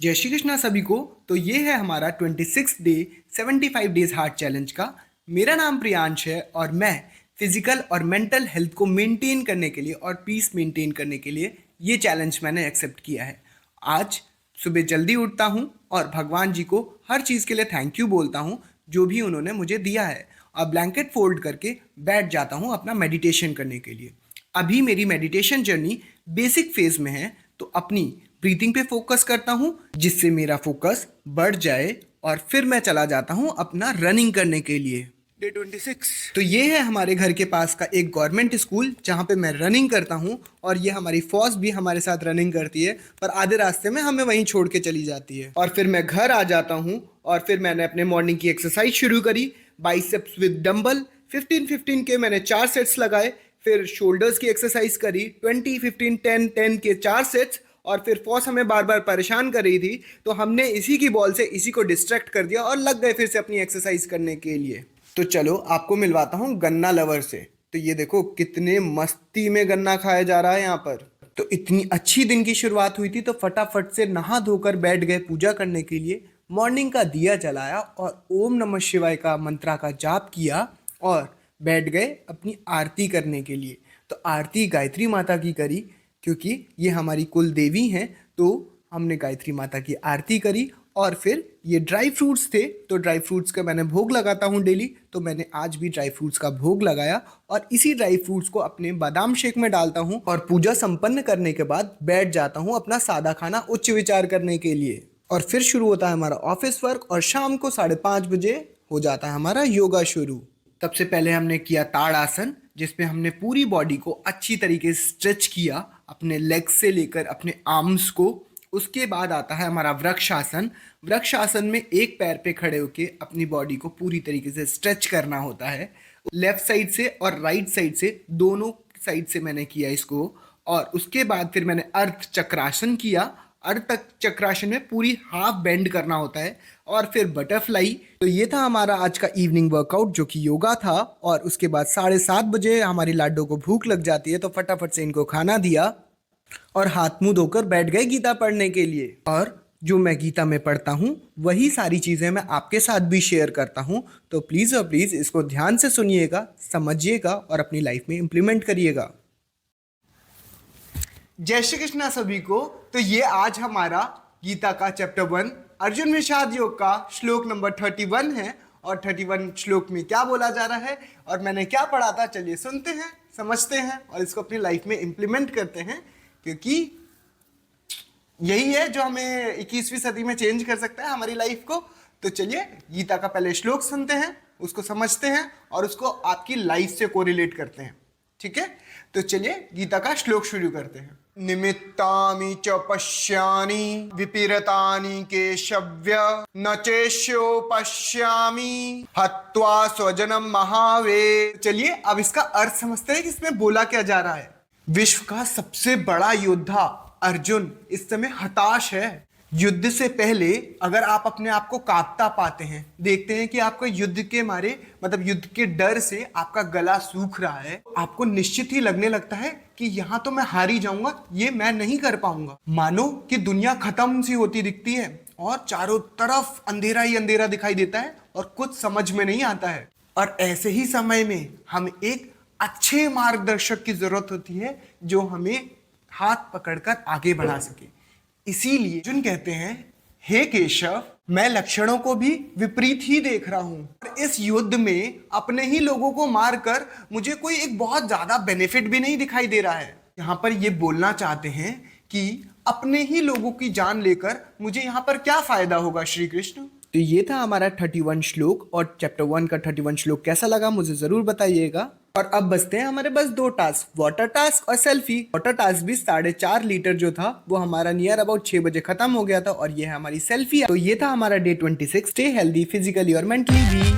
जय श्री कृष्णा सभी को। तो ये है हमारा 26 डे 75 डेज हार्ट चैलेंज का। मेरा नाम प्रियांश है और मैं फिजिकल और मेंटल हेल्थ को मेंटेन करने के लिए और पीस मेंटेन करने के लिए ये चैलेंज मैंने एक्सेप्ट किया है। आज सुबह जल्दी उठता हूँ और भगवान जी को हर चीज़ के लिए थैंक यू बोलता हूँ जो भी उन्होंने मुझे दिया है, और ब्लैंकेट फोल्ड करके बैठ जाता हूँ अपना मेडिटेशन करने के लिए। अभी मेरी मेडिटेशन जर्नी बेसिक फेज में है, तो अपनी ब्रीथिंग पे फोकस करता हूँ जिससे मेरा फोकस बढ़ जाए, और फिर मैं चला जाता हूँ अपना रनिंग करने के लिए। डे 26। तो ये है हमारे घर के पास का एक गवर्नमेंट स्कूल जहाँ पे मैं रनिंग करता हूँ, और ये हमारी फौज भी हमारे साथ रनिंग करती है, पर आधे रास्ते में हमें वहीं छोड़ के चली जाती है। और फिर मैं घर आ जाता हूँ और फिर मैंने अपने मॉर्निंग की एक्सरसाइज शुरू करी। बाइसेप्स विद डंबल 15-15 के मैंने 4 सेट्स लगाए। फिर शोल्डर्स की एक्सरसाइज करी 20-15-10-10 के 4 सेट्स। और फिर फॉस हमें बार बार परेशान कर रही थी, तो हमने इसी की बॉल से इसी को डिस्ट्रैक्ट कर दिया और लग गए फिर से अपनी एक्सरसाइज करने के लिए। तो चलो आपको मिलवाता हूँ गन्ना लवर से। तो ये देखो कितने मस्ती में गन्ना खाया जा रहा है यहाँ पर। तो इतनी अच्छी दिन की शुरुआत हुई थी, तो फटाफट से नहा धोकर बैठ गए पूजा करने के लिए। मॉर्निंग का दिया जलाया और ओम नमः शिवाय का मंत्रा का जाप किया और बैठ गए अपनी आरती करने के लिए। तो आरती गायत्री माता की करी, क्योंकि ये हमारी कुल देवी हैं, तो हमने गायत्री माता की आरती करी। और फिर ये ड्राई फ्रूट्स थे, तो ड्राई फ्रूट्स का मैंने भोग लगाता हूँ डेली, तो मैंने आज भी ड्राई फ्रूट्स का भोग लगाया और इसी ड्राई फ्रूट्स को अपने बादाम शेक में डालता हूँ। और पूजा संपन्न करने के बाद बैठ जाता हूँ अपना सादा खाना उच्च विचार करने के लिए। और फिर शुरू होता है हमारा ऑफिस वर्क, और शाम को 5:30 बजे हो जाता है हमारा योगा शुरू। सबसे पहले हमने किया ताड़ासन, जिसमें हमने पूरी बॉडी को अच्छी तरीके से स्ट्रेच किया, अपने लेग्स से लेकर अपने आर्म्स को। उसके बाद आता है हमारा वृक्षासन। वृक्षासन में एक पैर पे खड़े होके अपनी बॉडी को पूरी तरीके से स्ट्रेच करना होता है, लेफ्ट साइड से और राइट साइड से, दोनों साइड से मैंने किया इसको। और उसके बाद फिर मैंने अर्ध चक्रासन किया। अर्ध चक्रासन में पूरी हाफ बेंड करना होता है। और फिर बटरफ्लाई। तो ये था हमारा आज का इवनिंग वर्कआउट जो कि योगा था। और उसके बाद 7:30 बजे हमारी लाडो को भूख लग जाती है, तो फटाफट से इनको खाना दिया और हाथ मुंह धोकर बैठ गए गीता पढ़ने के लिए। और जो मैं गीता में पढ़ता हूँ वही सारी चीज़ें मैं आपके साथ भी शेयर करता हूँ, तो प्लीज़ और प्लीज़ इसको ध्यान से सुनिएगा, समझिएगा और अपनी लाइफ में इम्प्लीमेंट करिएगा। जय श्री कृष्णा सभी को। तो ये आज हमारा गीता का चैप्टर 1 अर्जुन विषाद योग का श्लोक नंबर 31 है। और 31 श्लोक में क्या बोला जा रहा है और मैंने क्या पढ़ा था, चलिए सुनते हैं, समझते हैं और इसको अपनी लाइफ में इम्प्लीमेंट करते हैं, क्योंकि यही है जो हमें 21वीं सदी में चेंज कर सकता है हमारी लाइफ को। तो चलिए गीता का पहले श्लोक सुनते हैं, उसको समझते हैं और उसको आपकी लाइफ से कोरिलेट करते हैं। ठीक है, तो चलिए गीता का श्लोक शुरू करते हैं। निमित्तानि च पश्यानि विपरीतानि केशव्य न चेष्यो पश्यामि हत्वा स्वजनम महावीर। चलिए अब इसका अर्थ समझते हैं कि इसमें बोला क्या जा रहा है। विश्व का सबसे बड़ा योद्धा अर्जुन इस समय हताश है। युद्ध से पहले अगर आप अपने आप को कांपता पाते हैं, देखते हैं कि आपको युद्ध के मारे, मतलब युद्ध के डर से आपका गला सूख रहा है, आपको निश्चित ही लगने लगता है कि यहाँ तो मैं हार ही जाऊंगा, ये मैं नहीं कर पाऊंगा। मानो कि दुनिया खत्म सी होती दिखती है और चारों तरफ अंधेरा ही अंधेरा दिखाई देता है और कुछ समझ में नहीं आता है। और ऐसे ही समय में हमें एक अच्छे मार्गदर्शक की जरूरत होती है जो हमें हाथ पकड़कर आगे बढ़ा सके। इसीलिए अर्जुन कहते हैं, हे केशव, मैं लक्षणों को भी विपरीत ही देख रहा हूं। इस युद्ध में अपने ही लोगों को मारकर मुझे कोई एक बहुत ज्यादा बेनिफिट भी नहीं दिखाई दे रहा है। यहाँ पर ये बोलना चाहते हैं कि अपने ही लोगों की जान लेकर मुझे यहाँ पर क्या फायदा होगा श्री कृष्ण। तो ये था हमारा 31 श्लोक, और चैप्टर 1 का 31 श्लोक कैसा लगा मुझे जरूर बताइएगा। और अब बचते हैं हमारे बस 2 टास्क, वाटर टास्क और सेल्फी। वाटर टास्क भी 4.5 लीटर जो था वो हमारा नियर अबाउट 6 बजे खत्म हो गया था, और ये है हमारी सेल्फी। तो ये था हमारा डे 26। स्टे हेल्दी फिजिकली और मेंटली भी।